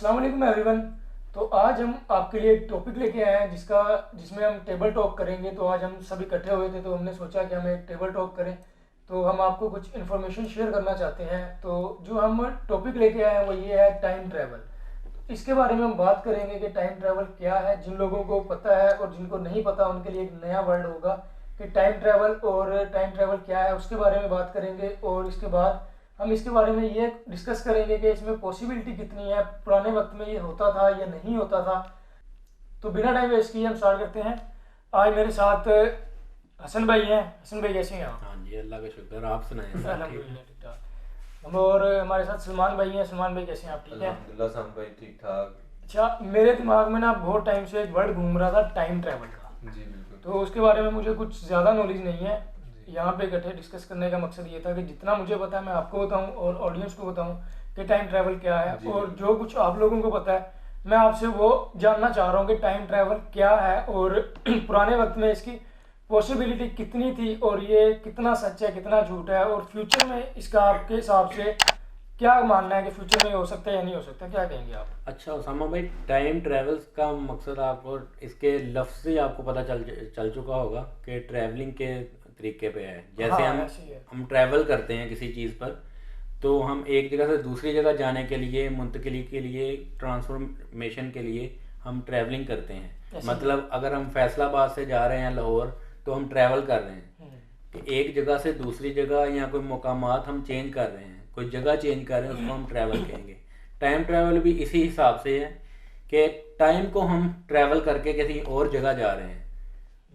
अस्सलाम वालेकुम एवरीवन। तो आज हम आपके लिए एक टॉपिक लेके आए हैं जिसमें हम टेबल टॉक करेंगे। तो आज हम सब इकट्ठे हुए थे तो हमने सोचा कि हम एक टेबल टॉक करें। तो हम आपको कुछ इन्फॉर्मेशन शेयर करना चाहते हैं। तो जो हम टॉपिक लेके आए हैं वो ये है टाइम ट्रैवल। इसके बारे में हम बात करेंगे कि टाइम ट्रैवल क्या है। जिन लोगों को पता है और जिनको नहीं पता उनके लिए एक नया वर्ड होगा कि टाइम ट्रैवल, और टाइम ट्रैवल क्या है उसके बारे में बात करेंगे। और इसके बाद हम इसके बारे में ये डिस्कस करेंगे कि इसमें पॉसिबिलिटी कितनी है, पुराने वक्त में ये होता था या नहीं होता था। तो बिना टाइम वेस्ट किए हम स्टार्ट करते हैं। आज मेरे साथ हसन भाई हैं। हसन भाई कैसे हैं आप? हाँ जी, अल्लाह का शुक्र। आप सुनाएं? सब ठीक? अल्हम्दुलिल्लाह ठीक ठाक। और हमारे साथ सलमान भाई हैं। सलमान भाई कैसे हैं आप? ठीक है अल्हम्दुलिल्लाह साम भाई, ठीक ठाक। अच्छा, मेरे दिमाग में ना बहुत टाइम से एक वर्ड घूम रहा था टाइम ट्रैवल का। जी बिल्कुल। तो उसके बारे में मुझे कुछ ज़्यादा नॉलेज नहीं है। जी। यहाँ पे इकट्ठे डिस्कस करने का मकसद ये था कि जितना मुझे पता है मैं आपको बताऊँ और ऑडियंस को बताऊँ कि टाइम ट्रैवल क्या है। जी। और जो कुछ आप लोगों को पता है मैं आपसे वो जानना चाह रहा हूँ कि टाइम ट्रैवल क्या है और पुराने वक्त में इसकी पॉसिबिलिटी कितनी थी और ये कितना सच है कितना झूठ है, और फ्यूचर में इसका आपके हिसाब से क्या मानना है कि फ्यूचर में हो सकता है या नहीं हो सकता। क्या कहेंगे आप? अच्छा उसामा भाई, टाइम ट्रेवल्स का मकसद आपको इसके लफ्ज़ से आपको पता चल चुका होगा कि ट्रैवलिंग के तरीके पे है। जैसे हाँ, ऐसे ही है। हम ट्रैवल करते हैं किसी चीज़ पर, तो हम एक जगह से दूसरी जगह जाने के लिए, मुंतकिली के लिए, ट्रांसफॉर्मेशन के लिए हम ट्रैवलिंग करते हैं। ऐसे मतलब अगर हम फैसलाबाद से जा रहे हैं लाहौर, तो हम ट्रैवल कर रहे हैं कि एक जगह से दूसरी जगह या कोई मुकामात हम चेंज कर रहे हैं, कोई जगह चेंज कर रहे हैं, उसको हम ट्रैवल कहेंगे। टाइम ट्रैवल भी इसी हिसाब से है कि टाइम को हम ट्रैवल करके किसी और जगह जा रहे हैं।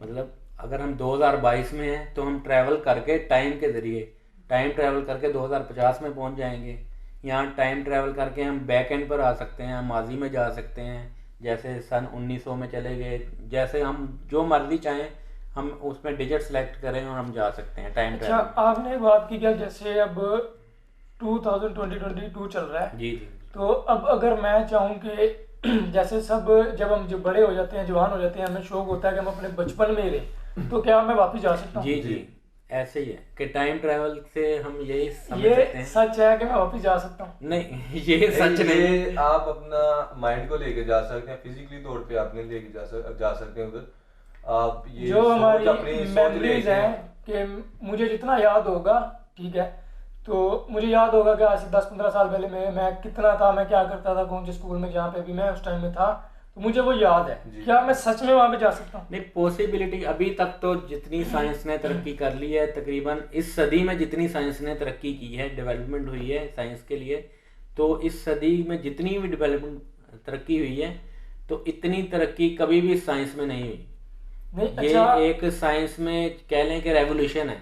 मतलब अगर हम 2022 में हैं तो हम ट्रैवल करके टाइम के ज़रिए टाइम ट्रैवल करके 2050 में पहुंच जाएंगे। यहाँ टाइम ट्रैवल करके हम बैक एंड पर आ सकते हैं, माजी में जा सकते हैं, जैसे सन 1900 में चले गए। जैसे हम जो मर्जी चाहें हम उसमें डिजिट सेलेक्ट करें और हम जा सकते हैं टाइम अच्छा, ट्रैवल। आपने बात की क्या, जैसे अब 2022 चल रहा है। जी जी तो अब अगर मैं चाहूँ कि जैसे सब जब हम जो बड़े हो जाते हैं, जवान हो जाते हैं, हमें शौक होता है कि हम अपने बचपन में ही रहें, तो क्या मैं वापस जा सकता हूँ? जी जी, ऐसे ही है कि टाइम ट्रैवल से हम यही समझ ये सकते हैं। सच है कि मैं वापस जा सकता हूँ? नहीं, ये सच नहीं। ये आप अपना माइंड को लेके जा सकते हैं, फिजिकली तौर पे आपने लेके जा सकते हैं उधर। आप ये जो हमारी अपनी सोच मेमोरीज लेके हैं कि मुझे जितना याद होगा, ठीक है, तो मुझे याद होगा कि आज से 10-15 साल पहले मैं कितना था, मैं क्या करता था, कौन से स्कूल में जहाँ पे भी मैं उस टाइम में था, तो मुझे वो याद है। जी। क्या मैं सच में वहाँ पे जा सकता हूँ? नहीं, पॉसिबिलिटी अभी तक तो जितनी साइंस ने तरक्की कर ली है, तकरीबन इस सदी में जितनी साइंस ने तरक्की की है, डेवलपमेंट हुई है साइंस के लिए, तो इस सदी में जितनी भी डेवलपमेंट तरक्की हुई है, तो इतनी तरक्की कभी भी साइंस में नहीं हुई। नहीं, ये अच्छा, एक साइंस में कह लें कि रेवोल्यूशन है,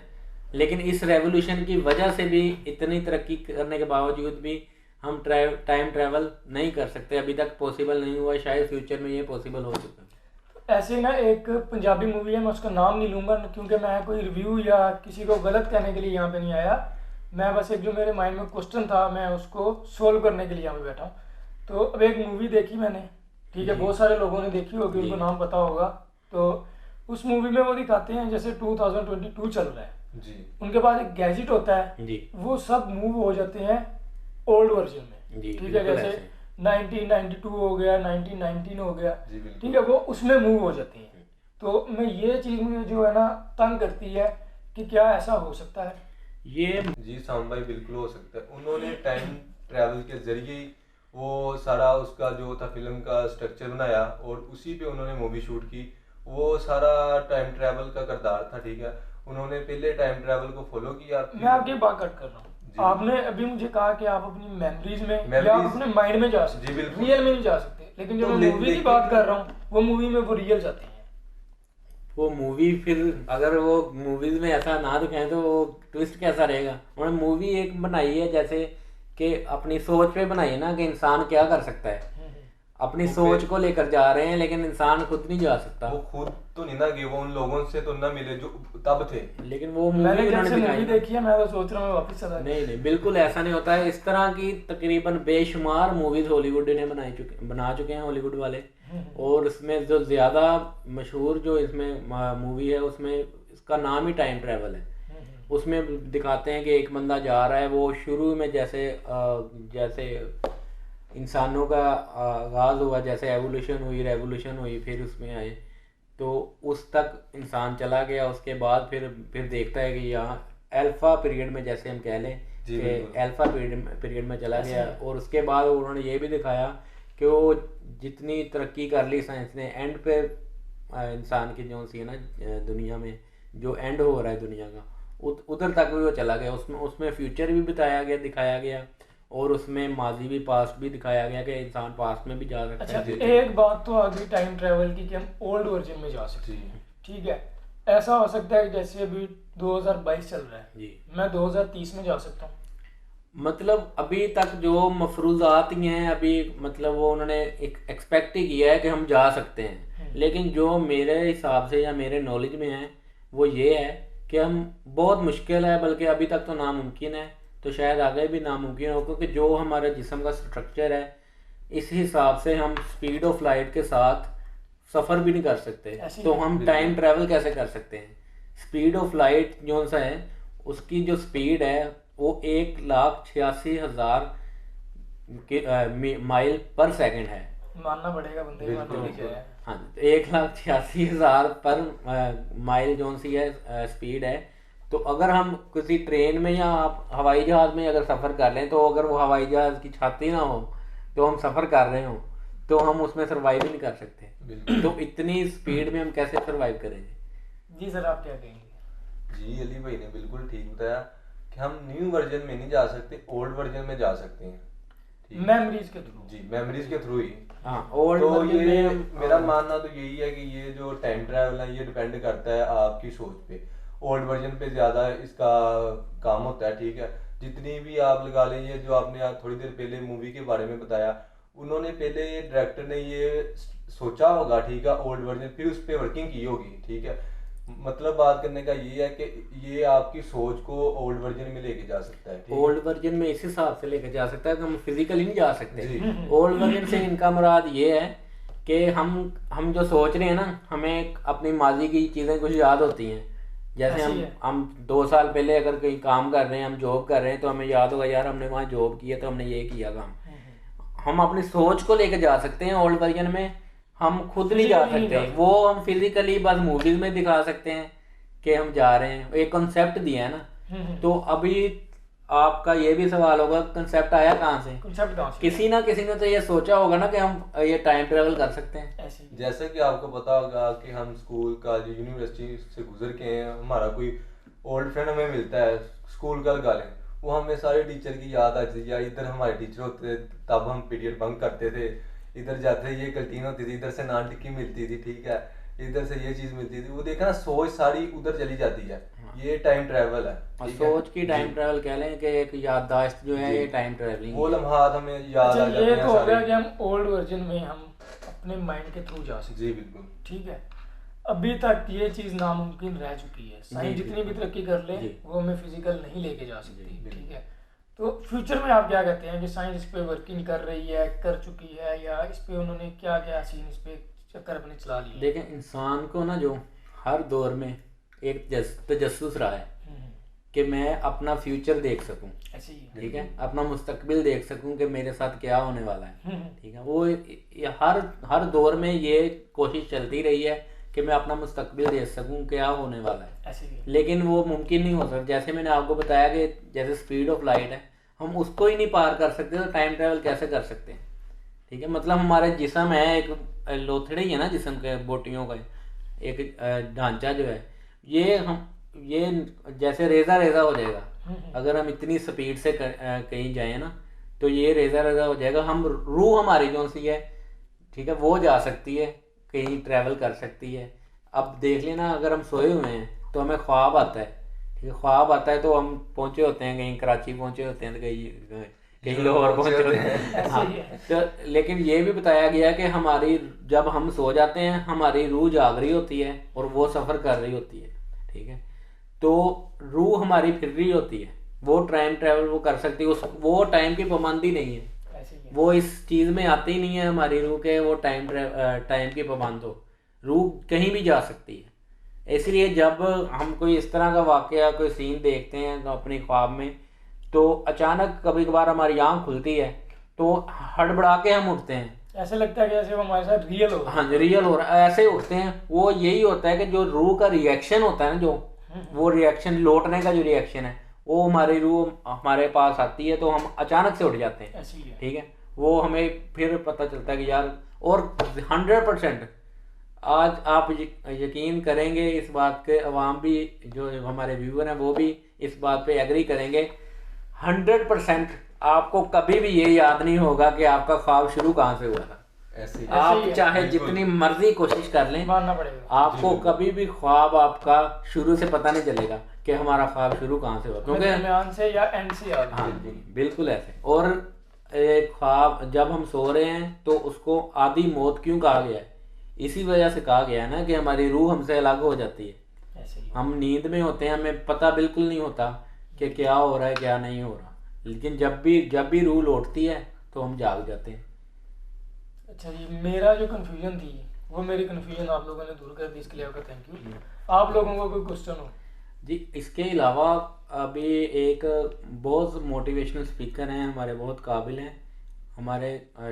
लेकिन इस रेवोल्यूशन की वजह से भी, इतनी तरक्की करने के बावजूद भी हम टाइम ट्रैवल नहीं कर सकते। अभी तक पॉसिबल नहीं हुआ, शायद फ्यूचर में ये पॉसिबल हो चुका है। ऐसे ना एक पंजाबी मूवी है, मैं उसका नाम नहीं लूँगा क्योंकि मैं कोई रिव्यू या किसी को गलत कहने के लिए यहाँ पे नहीं आया। मैं बस एक जो मेरे माइंड में क्वेश्चन था मैं उसको सोल्व करने के लिए यहाँ पे बैठा हूँ। तो अब एक मूवी देखी मैंने, ठीक है, जी। बहुत सारे लोगों ने देखी होगी, उनको जी। नाम पता होगा। तो उस मूवी में वो दिखाते हैं जैसे 2022 चल रहा है, जी उनके पास एक गैजेट होता है, जी वो सब मूव हो जाते हैं ओल्ड वर्जन में, जी, ठीक है, बिल्कुल जैसे ऐसे। 1992 हो गया, 1919 हो गया, जी बिल्कुल। ठीक है, वो उसमें मूव हो जाती हैं। तो मैं ये चीज़ मुझे जो है ना तंग करती है कि क्या ऐसा हो सकता है? ये जी साम भाई, बिल्कुल हो सकता है। उन्होंने टाइम ट्रैवल के जरिए ही वो सारा उसका जो था फिल्म का स्ट्रक्चर बनाया और उसी पे उन्होंने मूवी शूट की। वो सारा टाइम ट्रैवल का किरदार था, ठीक है। उन्होंने पहले टाइम ट्रैवल को फॉलो किया। मैं आपकी बात कट कर रहा हूँ। जी। आपने अभी मुझे कहा कि आप अपनी मेमोरीज में या Memories- अपने माइंड में जा सकते जी, हैं, बिल्कुल। रियल में नहीं जा सकते। लेकिन जब तो मैं मूवी की लेकिन- बात कर रहा हूँ, वो मूवी में वो रियल जाते हैं। वो मूवी, फिर अगर वो मूवीज में ऐसा ना दिखाएं तो वो ट्विस्ट कैसा रहेगा। उन्होंने मूवी एक बनाई है जैसे कि अपनी सोच पे बनाई है ना, कि इंसान क्या कर सकता है। अपनी वो सोच पे- को लेकर जा रहे हैं, लेकिन इंसान खुद नहीं जा सकता। वो खुद तो नहीं ना गए, वो उन लोगों से तो ना मिले जो तब थे। लेकिन वो मैंने मूवी जब उन्होंने से दिखाई मूवी ना। देखी है मैं तो सोच रहा हूँ मैं वापस चला जाऊँ। नहीं नहीं, बिल्कुल ऐसा नहीं होता है। इस तरह की तकरीबन बेशुमार मूवीज हॉलीवुड ने बना चुके हैं हॉलीवुड वाले। और इसमें जो ज़्यादा मशहूर जो इसमें मूवी है, उसमें इसका नाम ही टाइम ट्रैवल है। उसमें दिखाते हैं कि एक बंदा जा रहा है, वो शुरू में जैसे इंसानों का आगाज़ हुआ, जैसे एवोल्यूशन हुई, रेवोल्यूशन हुई, फिर उसमें आए, तो उस तक इंसान चला गया। उसके बाद फिर देखता है कि यहाँ अल्फ़ा पीरियड में, जैसे हम कह लें जी कि बिल्कुल। अल्फ़ा पीरियड में चला ऐसे गया। ही। और उसके बाद उन्होंने ये भी दिखाया कि वो जितनी तरक्की कर ली साइंस ने, एंड पे इंसान की जो सी है ना दुनिया में जो एंड हो रहा है दुनिया का, उधर तक भी वो चला गया। उसमें फ्यूचर भी बताया गया, दिखाया गया, और उसमें माजी भी, पास्ट भी दिखाया गया कि इंसान पास्ट में भी जा सकता अच्छा, है। एक बात तो आ गई टाइम ट्रेवल की कि हम ओल्ड वर्जन में जा सकते हैं, ठीक है। ऐसा हो सकता है कि जैसे अभी 2022 चल रहा है, जी, मैं 2030 में जा सकता हूँ। मतलब अभी तक जो मफरूजात ही हैं अभी, मतलब वो उन्होंने एक एक्सपेक्ट ही किया है कि हम जा सकते हैं, लेकिन जो मेरे हिसाब से या मेरे नॉलेज में है वो ये है कि हम बहुत मुश्किल है, बल्कि अभी तक तो नामुमकिन है, तो शायद आगे भी नामुमकिन हो, क्योंकि जो हमारे जिस्म का स्ट्रक्चर है इस हिसाब से हम स्पीड ऑफ लाइट के साथ सफ़र भी नहीं कर सकते। ऐसे ही तो है, हम टाइम ट्रैवल कैसे कर सकते हैं? स्पीड ऑफ लाइट जो सा है उसकी जो स्पीड है वो 1,86,000 माइल पर सेकंड है। मानना पड़ेगा, बंदे को मानना बिल्कुल, पड़ेगा। हाँ, 1,86,000 पर माइल जो सी है स्पीड है। तो अगर हम किसी ट्रेन में या आप हवाई जहाज़ में अगर सफ़र कर लें, तो अगर वो हवाई जहाज़ की छाती ना हो, तो हम सफ़र कर रहे हो, तो हम उसमें सर्वाइव ही नहीं कर सकते। बिल्कुल। तो इतनी स्पीड में हम कैसे सर्वाइव करेंगे? जी सर, आप क्या कहेंगे? जी अली भाई ने बिल्कुल ठीक बताया कि हम न्यू वर्जन में नहीं जा सकते, ओल्ड वर्जन में जा सकते हैं। ठीक है? मेमोरीज के थ्रू। जी, मेमोरीज के थ्रू ही। हाँ, ओल्ड तो वर्जन ये में हम मेरा मानना तो यही है कि ये जो टाइम ट्रैवल है ये डिपेंड करता है आपकी सोच पे। ओल्ड वर्जन पे ज़्यादा इसका काम होता है, ठीक है। जितनी भी आप लगा लें, ये जो आपने आज थोड़ी देर पहले मूवी के बारे में बताया, उन्होंने पहले ये डायरेक्टर ने ये सोचा होगा, ठीक है, ओल्ड वर्जन, फिर उस पर वर्किंग की होगी, ठीक है। मतलब बात करने का ये है कि ये आपकी सोच को ओल्ड वर्जन में लेके जा सकता है, ठीक है। ओल्ड वर्जन में इस हिसाब से लेकर जा सकता है कि हम फिजिकली नहीं जा सकते। जी। ओल्ड वर्जन से इनका मुराद ये है कि हम जो सोच रहे हैं ना, हमें अपनी माजी की चीज़ें कुछ याद होती हैं। जैसे ऐसी है। हम 2 साल पहले अगर कहीं काम कर रहे हैं, हम जॉब कर रहे हैं, तो हमें याद होगा यार हमने वहाँ जॉब किया तो हमने ये किया काम। हम अपनी सोच को लेकर जा सकते हैं ओल्ड वर्जन में, हम खुद नहीं जा Physically नहीं सकते। जा वो हम फिजिकली बस मूवीज में दिखा सकते हैं कि हम जा रहे हैं, एक कॉन्सेप्ट दिया है ना। तो अभी आपका ये भी सवाल होगा, कॉन्सेप्ट आया कहाँ से? कंसेप्ट कहाँ से? किसी ना किसी ने तो ये सोचा होगा ना कि हम ये टाइम ट्रेवल कर सकते हैं। ऐसे ही। जैसे कि आपको पता होगा कि हम स्कूल का यूनिवर्सिटी से गुजर के हैं, हमारा कोई ओल्ड फ्रेंड हमें मिलता है स्कूल का, लगा लें, वो हमें सारे टीचर की याद आती थी, या इधर हमारे टीचर होते थे तब हम पीरियड बंक करते थे, इधर जाते ये कैंटीन होती थी, इधर से नान टिक्की मिलती थी, ठीक है, इधर से ये चीज़ मिलती थी। वो देखा ना, सोच सारी उधर चली जाती है। ये टाइम ट्रैवल है, और ठीक है? सोच की टाइम जी। ट्रेवल कह लें कि एक याददाश्त जो है जी। ये टाइम ट्रेवलिंग वो है। लम्हात हमें याद अच्छा, आ जाते ये हैं तो हो सारे। गया कि हम ओल्ड वर्जन में हम अपने माइंड के थ्रू जा सकते जी बिल्कुल। हैं, ठीक है। अभी तक ये चीज़ नामुमकिन रह चुकी है। साइंस जी, जितनी भी तरक्की कर ले, जी। वो हमें फिजिकल नहीं लेके जा सकती, जी, ठीक है। तो फ्यूचर में आप क्या कहते हैं कि साइंस इस पे वर्किंग कर रही है, कर चुकी है, या इस पे उन्होंने क्या क्या सीन इस पे चक्कर अपने चला लिए? देखें, इंसान को ना जो हर दौर में एक तजस्सुस रहा है कि मैं अपना फ्यूचर देख सकूं, ऐसे ही है। ठीक है, अपना मुस्तकबिल देख सकूं कि मेरे साथ क्या होने वाला है, हम्म, ठीक है। वो हर दौर में ये कोशिश चलती रही है कि मैं अपना मुस्तकबिल देख सकूं क्या होने वाला है, ऐसे ही है। लेकिन वो मुमकिन नहीं हो सकता। जैसे मैंने आपको बताया कि जैसे स्पीड ऑफ लाइट है, हम उसको ही नहीं पार कर सकते, तो टाइम ट्रैवल कैसे कर सकते हैं? ठीक है, मतलब हमारे जिस्म है एक लोथड़े ही है ना जिस्म के, बोटियों का एक ढांचा जो है, ये जैसे रेजा रेजा हो जाएगा अगर हम इतनी स्पीड से कहीं जाए ना, तो ये रेजा रेजा हो जाएगा। हम रूह हमारी जो सी है, ठीक है, वो जा सकती है, कहीं ट्रैवल कर सकती है। अब देख लेना, अगर हम सोए हुए हैं तो हमें ख्वाब आता है, ठीक है, ख्वाब आता है तो हम पहुंचे होते हैं कहीं कराची पहुंचे होते हैं, तो कहीं लाहौर पहुंचे होते हैं। हाँ, तो लेकिन ये भी बताया गया है कि हमारी जब हम सो जाते हैं हमारी रूह जाग रही होती है और वो सफ़र कर रही होती है, ठीक है। तो रूह हमारी फिर रही होती है, वो टाइम ट्रैवल वो कर सकती है, वो टाइम की पाबंदी नहीं है, ऐसे ही है। वो इस चीज़ में आती नहीं है हमारी रूह के वो टाइम की पाबंद हो। रूह कहीं भी जा सकती है। इसलिए जब हम कोई इस तरह का वाक़या कोई सीन देखते हैं तो अपने ख्वाब में, तो अचानक कभी कभार हमारी आँख खुलती है, तो हड़बड़ा के हम उठते हैं, ऐसे लगता है कि जैसे वो हमारे साथ रियल हो। हाँ रियल हो रहा है, ऐसे उठते हैं। वो यही होता है कि जो रूह का रिएक्शन होता है ना, जो वो रिएक्शन लौटने का जो रिएक्शन है, वो हमारी रूह हमारे पास आती है तो हम अचानक से उठ जाते हैं। ऐसे ही है। ठीक है, वो हमें फिर पता चलता है कि यार, और 100% आज आप यकीन करेंगे इस बात के, अवाम भी जो हमारे व्यूअर हैं वो भी इस बात पे एग्री करेंगे, 100% आपको कभी भी ये याद नहीं होगा कि आपका ख्वाब शुरू कहाँ से हुआ था। ऐसे ही आप है। चाहे बिल्कुल। जितनी मर्जी कोशिश कर लें, मानना पड़ेगा। आपको कभी भी ख्वाब आपका शुरू से पता नहीं चलेगा कि हमारा ख्वाब शुरू कहाँ से हुआ, क्योंकि दरमियान से या एंड से याद। हाँ जी बिल्कुल ऐसे। और एक ख्वाब जब हम सो रहे हैं तो उसको आधी मौत क्यों कहा गया है, इसी वजह से कहा गया है ना कि हमारी रूह हमसे अलग हो जाती है। ऐसे ही है। हम नींद में होते हैं, हमें पता बिल्कुल नहीं होता कि क्या हो रहा है क्या नहीं हो रहा, लेकिन जब भी रूह लौटती है तो हम जाग जाते हैं। अच्छा जी, मेरा जो कन्फ्यूजन थी वो मेरी कन्फ्यूजन आप लोगों ने दूर कर दी, इसके लिए आपका थैंक यू। आप लोगों को कोई क्वेश्चन हो? जी इसके अलावा अभी एक बहुत मोटिवेशनल स्पीकर हैं हमारे, बहुत काबिल हैं, हमारे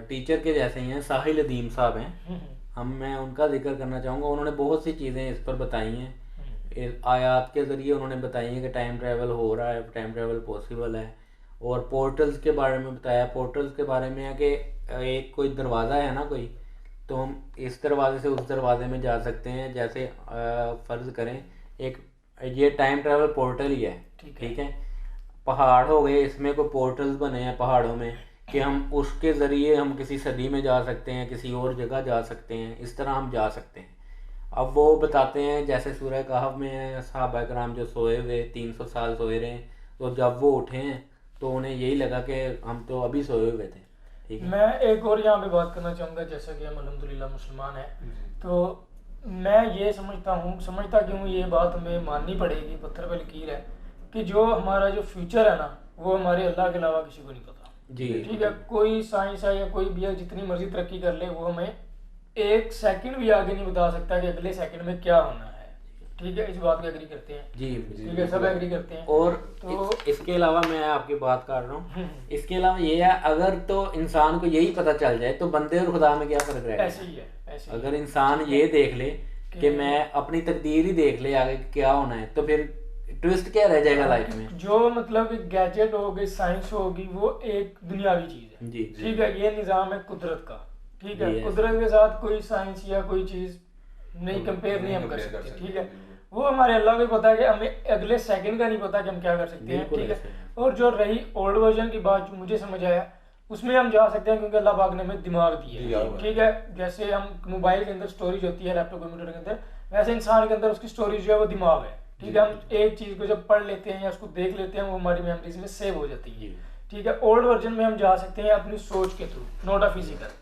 टीचर के जैसे ही हैं, साहिल अदीम साहब हैं। मैं उनका जिक्र करना चाहूँगा। उन्होंने बहुत सी चीज़ें इस पर बताई हैं, आयात के ज़रिए उन्होंने बताई हैं कि टाइम ट्रैवल हो रहा है, टाइम ट्रैवल पॉसिबल है, और पोर्टल्स के बारे में बताया। पोर्टल्स के बारे में है कि एक कोई दरवाज़ा है ना कोई, तो हम इस दरवाजे से उस दरवाजे में जा सकते हैं। जैसे फ़र्ज़ करें एक ये टाइम ट्रैवल पोर्टल ही है, ठीक है, पहाड़ हो गए, इसमें कोई पोर्टल्स बने हैं पहाड़ों में कि हम उसके ज़रिए हम किसी सदी में जा सकते हैं, किसी और जगह जा सकते हैं, इस तरह हम जा सकते हैं। अब वो बताते हैं जैसे सूरह कहफ में सहाबा कराम जो सोए हुए 300 साल सोए रहे, तो जब वो उठे हैं तो उन्हें यही लगा कि हम तो अभी सोए हुए थे। ठीक है, मैं एक और यहाँ पे बात करना चाहूँगा, जैसा कि हम अल्हम्दुलिल्लाह मुसलमान हैं, तो मैं ये समझता क्यों ये बात हमें माननी पड़ेगी, पत्थर पे लकीर है, कि जो हमारा जो फ्यूचर है ना, वो हमारे अल्लाह के अलावा किसी को नहीं पता। जी ठीक है, कोई साइंस है या कोई भी है, जितनी मर्जी तरक्की कर ले, वो हमें एक सेकंड भी आगे नहीं बता सकता कि अगले सेकंड में क्या होना है। ठीक है, इस बात को एग्री करते हैं? जी ठीक है, सब एग्री करते हैं। और तो इसके अलावा मैं आपकी बात कर रहा हूँ, इसके अलावा ये है, अगर तो इंसान को यही पता चल जाए तो बंदे और खुदा में क्या फर्क रहेगा। ऐसे ही है, ऐसे ही अगर इंसान ये देख ले कि मैं अपनी तकदीर ही देख ले आगे क्या होना है, तो फिर ट्विस्ट क्या रह जाएगा लाइफ में। जो मतलब गैजेट होगी, साइंस होगी, वो एक दुनियावी चीज है। जी ठीक है, ये निज़ाम है कुदरत का। ठीक है, जी, कुदरत के साथ कोई साइंस या कोई चीज नहीं कंपेयर नहीं हम कर सकते। ठीक है, वो हमारे अल्लाह को पता है कि हमें अगले सेकंड का नहीं पता कि हम क्या कर सकते हैं। ठीक है, और जो रही ओल्ड वर्जन की बात, जो मुझे समझ आया, उसमें हम जा सकते हैं क्योंकि अल्लाह पाक ने हमें दिमाग दिया है। ठीक है, जैसे हम मोबाइल के अंदर स्टोरेज होती है, लैपटॉप कंप्यूटर के अंदर, वैसे इंसान के अंदर उसकी स्टोरेज जो है वो दिमाग है। ठीक है, हम एक चीज को जब पढ़ लेते हैं या उसको देख लेते हैं, वो हमारी मेमोरीज में सेव हो जाती है। ठीक है, ओल्ड वर्जन में हम जा सकते हैं अपनी सोच के थ्रू, नॉट अ फिजिकल।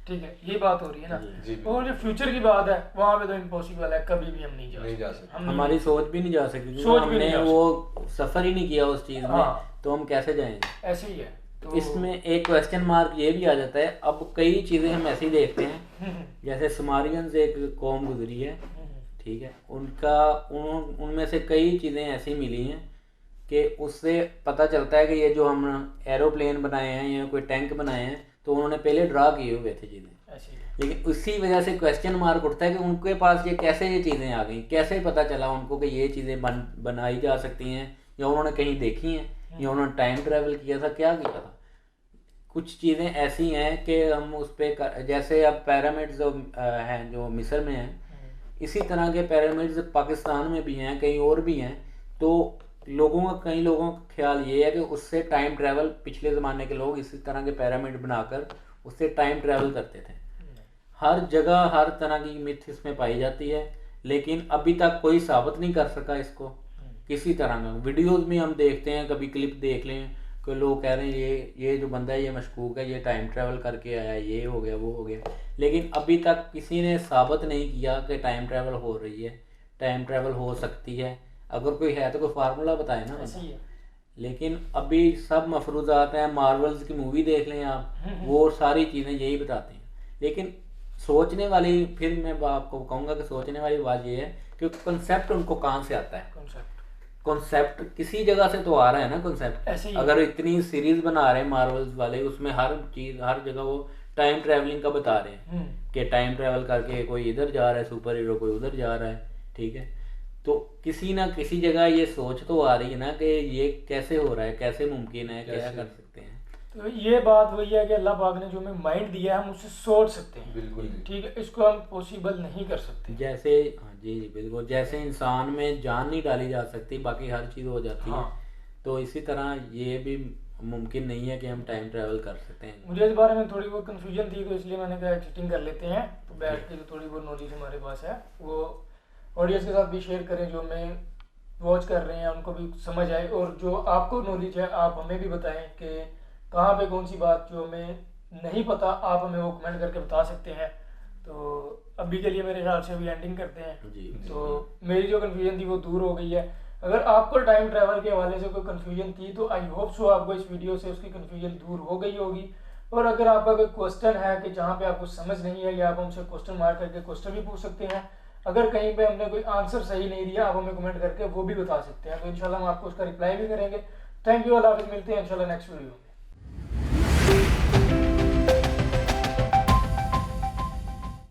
ठीक है, ये बात हो रही है ना। और जो फ्यूचर की बात है, वहाँ पे तो इम्पॉसिबल है, कभी भी हम नहीं जा सकते। हमारी सोच भी नहीं जा सकती, सोच भी हमने नहीं जा वो सफर ही नहीं किया उस चीज में, तो हम कैसे जाएंगे। ऐसे ही है। तो इसमें एक क्वेश्चन मार्क ये भी आ जाता है। अब कई चीजें हम ऐसी देखते हैं, जैसे सुमारियंस एक कौम गुजरी है, ठीक है, उनमें से कई चीजें ऐसी मिली हैं कि उससे पता चलता है कि ये जो हम एरोप्लेन बनाए हैं या कोई टैंक बनाए हैं, तो उन्होंने पहले ड्रा किए हुए थे चीज़ें, लेकिन उसी वजह से क्वेश्चन मार्क उठता है कि उनके पास ये चीज़ें आ गई, कैसे पता चला उनको कि ये चीज़ें बनाई जा सकती हैं, या उन्होंने कहीं देखी हैं, या उन्होंने टाइम ट्रैवल किया था, क्या किया था। कुछ चीज़ें ऐसी हैं कि हम उस पर, जैसे अब पिरामिड्स हैं जो मिस्र में हैं, इसी तरह के पिरामिड्स पाकिस्तान में भी हैं, कहीं और भी हैं। तो कई लोगों का ख्याल ये है कि उससे टाइम ट्रैवल, पिछले ज़माने के लोग इसी तरह के पिरामिड बनाकर उससे टाइम ट्रैवल करते थे। हर जगह हर तरह की मिथ इसमें पाई जाती है, लेकिन अभी तक कोई साबित नहीं कर सका इसको किसी तरह का। वीडियोस में हम देखते हैं, कभी क्लिप देख लें, कोई लोग कह रहे हैं ये जो बंदा है ये मशकूक है, ये टाइम ट्रैवल करके आया, ये हो गया वो हो गया, लेकिन अभी तक किसी ने साबित नहीं किया कि टाइम ट्रैवल हो रही है, टाइम ट्रैवल हो सकती है। अगर कोई है तो कोई फार्मूला बताए ना। ऐसे ही है। लेकिन अभी सब मफरूजात हैं, मार्वल्स की मूवी देख लें आप, वो सारी चीज़ें यही बताती हैं। लेकिन सोचने वाली, फिर मैं आपको कहूँगा कि सोचने वाली बात ये है कि कंसेप्ट उनको कहाँ से आता है। कॉन्सेप्ट किसी जगह से तो आ रहा है ना कॉन्सेप्ट। ऐसे ही अगर इतनी सीरीज बना रहे हैं मार्वल्स वाले, उसमें हर चीज हर जगह वो टाइम ट्रैवलिंग का बता रहे हैं कि टाइम ट्रैवल करके कोई इधर जा रहा है सुपर हीरो, कोई उधर जा रहा है, ठीक है। तो किसी ना किसी जगह ये सोच तो आ रही है ना कि ये कैसे हो रहा है, कैसे मुमकिन है, क्या कर सकते हैं। तो ये बात वही है कि अल्लाह पाक ने जो हमें माइंड दिया है हम उससे सोच सकते हैं, बिल्कुल ठीक है, इसको हम पॉसिबल नहीं कर सकते। जैसे हाँ जी जी बिल्कुल, जैसे इंसान में जान नहीं डाली जा सकती बाकी हर चीज़ हो जाती है, तो इसी तरह ये भी मुमकिन नहीं है कि हम टाइम ट्रैवल कर सकते हैं। मुझे इस बारे में थोड़ी बहुत कंफ्यूजन थी, तो इसलिए मैंने कहा चीटिंग कर लेते हैं, तो बैठ के जो थोड़ी बहुत नॉलेज हमारे पास है वो ऑडियंस के साथ भी शेयर करें, जो हमें वॉच कर रहे हैं उनको भी समझ आए, और जो आपको नॉलेज है आप हमें भी बताएं कि कहाँ पे कौन सी बात जो हमें नहीं पता, आप हमें वो कमेंट करके बता सकते हैं। तो अभी के लिए मेरे ख्याल से अभी एंडिंग करते हैं जी। तो मेरी जो कन्फ्यूजन थी वो दूर हो गई है। अगर आपको टाइम ट्रैवल के हवाले से कोई कन्फ्यूजन थी तो आई होप सो आपको इस वीडियो से उसकी कन्फ्यूजन दूर हो गई होगी। और अगर आपका कोई क्वेश्चन है कि जहाँ पे आपको समझ नहीं है, या आप हमसे क्वेश्चन मार्क करके क्वेश्चन भी पूछ सकते हैं। अगर कहीं पे हमने कोई आंसर सही नहीं दिया आप हमें कमेंट करके वो भी बता सकते हैं, तो इंशाल्लाह हम आपको उसका रिप्लाई भी करेंगे। थैंक यू, अल्लाह हाफिज़, मिलते हैं इंशाल्लाह नेक्स्ट वीडियो में।